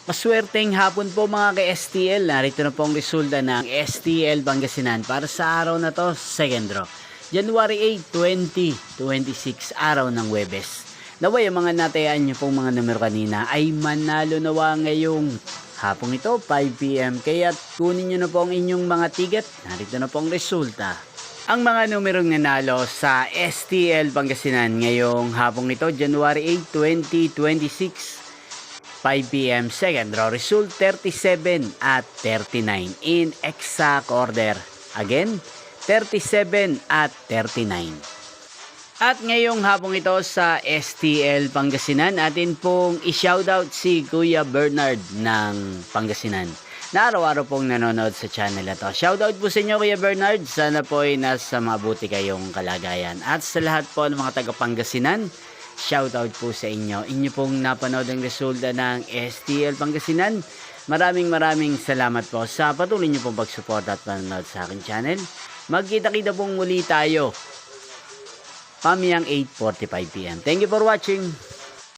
Maswerteng hapon po mga ka-STL. Narito na po ang resulta ng STL Pangasinan para sa araw na to, second draw. January 8, 2026, araw ng Huwebes. Naway ang mga natayaan nyo pong mga numero kanina ay manalo nawa ngayong hapong ito, 5 PM. Kaya kunin nyo na po ang inyong mga ticket. Narito na po ang resulta. Ang mga numerong nanalo sa STL Pangasinan ngayong hapong ito, January 8, 2026. 5 PM second draw result 37 at 39 in exact order. Again, 37 at 39. At ngayong hapong ito sa STL Pangasinan, atin pong i-shoutout si Kuya Bernard ng Pangasinan na araw-araw pong nanonood sa channel na to. Shoutout po sa inyo Kuya Bernard, sana po ay nasa mabuti kayong kalagayan. At sa lahat po ng mga taga Pangasinan, shoutout po sa inyo. Inyo pong napanood ang resulta ng STL Pangasinan. Maraming salamat po sa patuloy nyo pong pagsuporta at panonood sa aking channel. Magkita-kita pong muli tayo pamayang 8:45 PM. Thank you for watching.